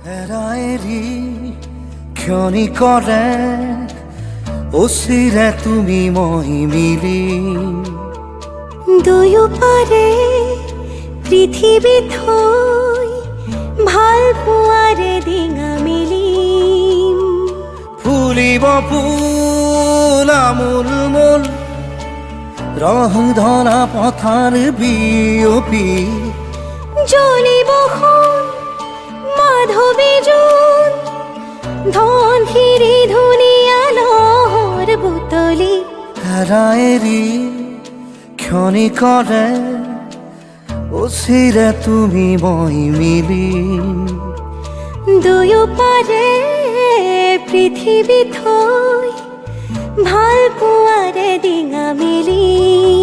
এৰাএৰি ক্ষণিকৰে অচিৰে তুমি মই মিলি দুয়োপাৰে পৃথিৱী থৈ ভাল পোৱাৰে ডিঙা মেলিম ফুলিব ফুল আমোল মোল ৰংধৰা পথাৰ বিয়পি জ্বলিব সোণ মাধৱী জোন ধনশিৰি ধুনীয়া লহৰ বুটলি এৰাএৰি ক্ষণিকৰে অচিৰে তুমি মই মিলি দুয়োপাৰে পৃথিৱী থৈ ভাল পোৱাৰে ডিঙা মেলিম